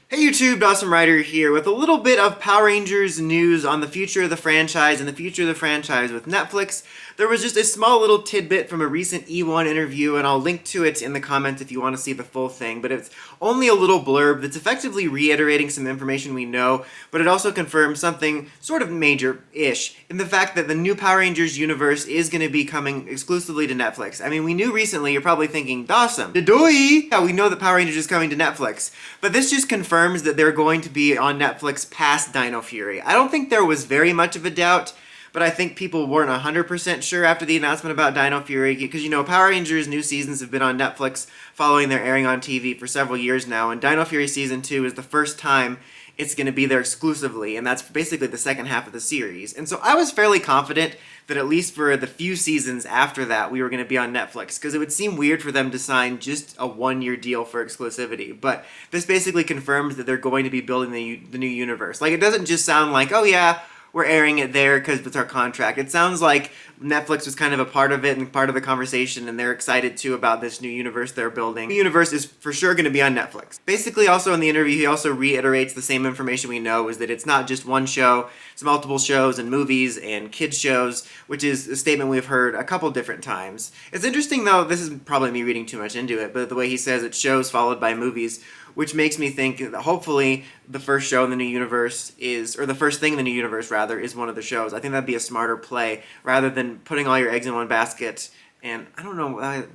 Hey YouTube, Dawson Ryder here with a little bit of Power Rangers news on the future of the franchise and the future of the franchise with Netflix. There was just a small little tidbit from a recent eOne interview, and I'll link to it in the comments if you want to see the full thing, but it's only a little blurb that's effectively reiterating some information we know, but it also confirms something sort of major-ish in the fact that the new Power Rangers universe is going to be coming exclusively to Netflix. I mean, we knew recently, you're probably thinking, Dawson, Doi! Yeah, we know that Power Rangers is coming to Netflix, but this just confirms that they're going to be on Netflix past Dino Fury. I don't think there was very much of a doubt, but I think people weren't 100% sure after the announcement about Dino Fury, because, you know, Power Rangers new seasons have been on Netflix following their airing on TV for several years now, and Dino Fury Season 2 is the first time it's going to be there exclusively, and that's basically the second half of the series. And so I was fairly confident that at least for the few seasons after that, we were going to be on Netflix, because it would seem weird for them to sign just a one-year deal for exclusivity. But this basically confirms that they're going to be building the new universe. Like, it doesn't just sound like, oh yeah, we're airing it there because it's our contract. It sounds like Netflix was kind of a part of it and part of the conversation, and they're excited too about this new universe they're building. The universe is for sure going to be on Netflix. Basically, also in the interview, he also reiterates the same information we know, is that it's not just one show, it's multiple shows and movies and kids shows, which is a statement we've heard a couple different times. It's interesting though, this is probably me reading too much into it, but the way he says it's shows followed by movies, which makes me think that hopefully the first show in the new universe is, or the first thing in the new universe rather, is one of the shows. I think that'd be a smarter play rather than putting all your eggs in one basket. And I don't know,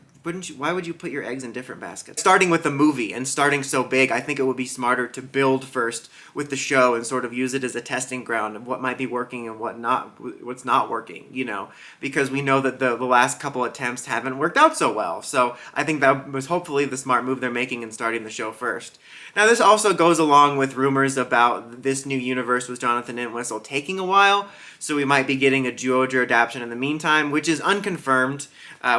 why would you put your eggs in different baskets? Starting with the movie and starting so big, I think it would be smarter to build first with the show and sort of use it as a testing ground of what might be working and what's not working, you know, because we know that the last couple attempts haven't worked out so well. So I think that was hopefully the smart move they're making in starting the show first. Now this also goes along with rumors about this new universe with Johnathon Entwhistle taking a while, so we might be getting a Zyuohger adaptation in the meantime, which is unconfirmed.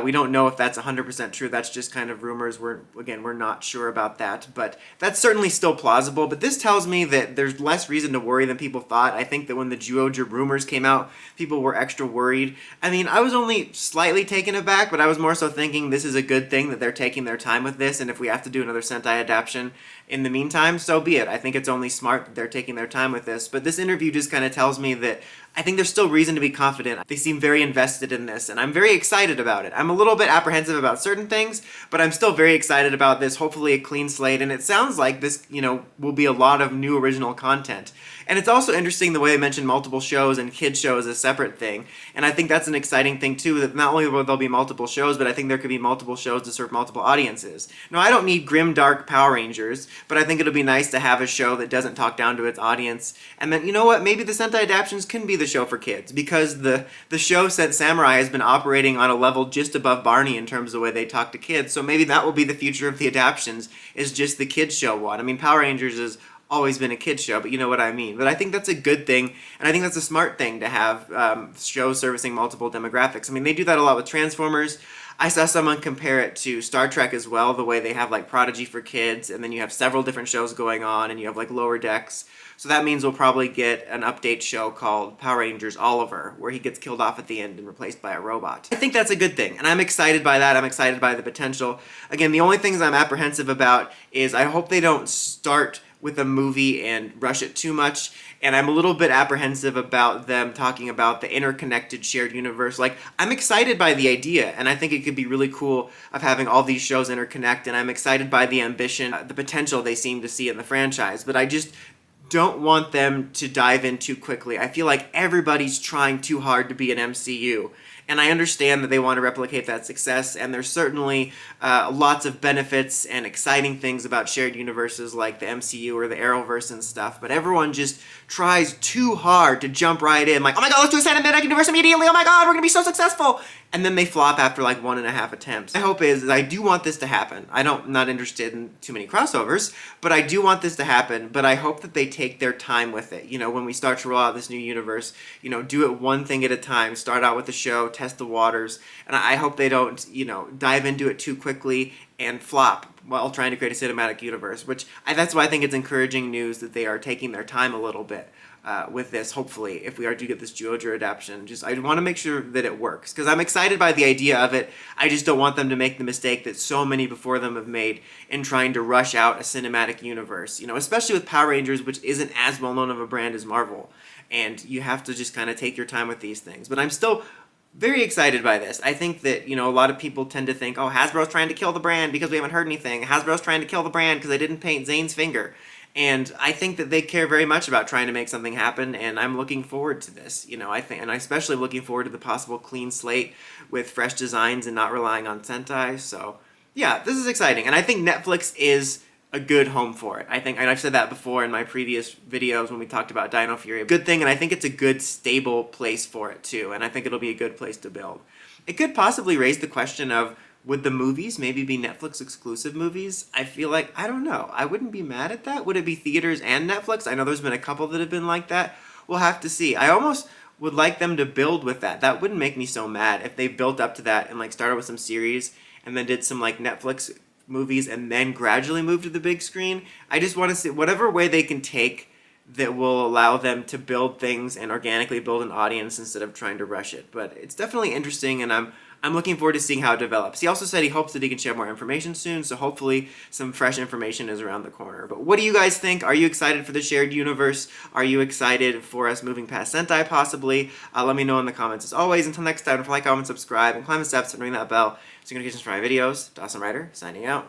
We don't know if that's 100% true. That's just kind of rumors. We're not sure about that, but that's certainly still plausible. But this tells me that there's less reason to worry than people thought. I think that when the Zyuohger rumors came out, people were extra worried. I mean, I was only slightly taken aback, but I was more so thinking this is a good thing that they're taking their time with this, and if we have to do another Sentai adaptation in the meantime, so be it. I think it's only smart that they're taking their time with this. But this interview just kind of tells me that I think there's still reason to be confident. They seem very invested in this, and I'm very excited about it. I'm a little bit apprehensive about certain things, but I'm still very excited about this. Hopefully a clean slate, and it sounds like this, you know, will be a lot of new original content. And it's also interesting the way they mentioned multiple shows and kids shows as a separate thing. And I think that's an exciting thing too, that not only will there be multiple shows, but I think there could be multiple shows to serve multiple audiences. Now, I don't need grim, dark Power Rangers, but I think it'll be nice to have a show that doesn't talk down to its audience. And then, you know what, maybe the Sentai adaptations can be the show for kids, because the show Set Samurai has been operating on a level just above Barney in terms of the way they talk to kids, so maybe that will be the future of the adaptions, is just the kids show one. I mean, Power Rangers is always been a kids show, but you know what I mean. But I think that's a good thing, and I think that's a smart thing to have shows servicing multiple demographics. I mean, they do that a lot with Transformers. I saw someone compare it to Star Trek as well, the way they have like Prodigy for kids, and then you have several different shows going on, and you have like Lower Decks. So that means we'll probably get an update show called Power Rangers Oliver, where he gets killed off at the end and replaced by a robot. I think that's a good thing, and I'm excited by that. I'm excited by the potential. Again, the only things I'm apprehensive about is I hope they don't start with a movie and rush it too much, and I'm a little bit apprehensive about them talking about the interconnected shared universe. Like, I'm excited by the idea, and I think it could be really cool of having all these shows interconnect, and I'm excited by the ambition, the potential they seem to see in the franchise, but I just don't want them to dive in too quickly. I feel like everybody's trying too hard to be an MCU, and I understand that they want to replicate that success, and there's certainly lots of benefits and exciting things about shared universes like the MCU or the Arrowverse and stuff, but everyone just tries too hard to jump right in, like, oh my god, let's do a cinematic universe immediately, oh my god, we're gonna be so successful! And then they flop after like 1.5 attempts. My hope is that I do want this to happen. I'm not interested in too many crossovers, but I do want this to happen, but I hope that they take their time with it. You know, when we start to roll out this new universe, you know, do it one thing at a time. Start out with the show, test the waters, and I hope they don't, you know, dive into it too quickly and flop while trying to create a cinematic universe, which that's why I think it's encouraging news that they are taking their time a little bit. with this, hopefully, if we are to get this Jojo adaptation. I want to make sure that it works, because I'm excited by the idea of it. I just don't want them to make the mistake that so many before them have made in trying to rush out a cinematic universe, especially with Power Rangers, which isn't as well known of a brand as Marvel, and you have to just kind of take your time with these things. But I'm still very excited by this. I think that, a lot of people tend to think, oh, Hasbro's trying to kill the brand because we haven't heard anything. Hasbro's trying to kill the brand because they didn't paint Zane's finger. And I think that they care very much about trying to make something happen, and I'm looking forward to this. And I'm especially looking forward to the possible clean slate with fresh designs and not relying on Sentai. So, yeah, this is exciting, and I think Netflix is a good home for it. I think, and I've said that before in my previous videos when we talked about Dino Fury. Good thing, and I think it's a good, stable place for it too, and I think it'll be a good place to build. It could possibly raise the question of, would the movies maybe be Netflix exclusive movies? I feel like, I don't know. I wouldn't be mad at that. Would it be theaters and Netflix? I know there's been a couple that have been like that. We'll have to see. I almost would like them to build with that. That wouldn't make me so mad if they built up to that and started with some series and then did some Netflix movies and then gradually moved to the big screen. I just want to see whatever way they can take that will allow them to build things and organically build an audience instead of trying to rush it. But it's definitely interesting, and I'm looking forward to seeing how it develops. He also said he hopes that he can share more information soon, so hopefully some fresh information is around the corner. But what do you guys think? Are you excited for the shared universe? Are you excited for us moving past Sentai, possibly? Let me know in the comments. As always, until next time, don't forget to like, comment, subscribe, and climb the steps and ring that bell so you get notifications for my videos. Dawson Ryder, signing out.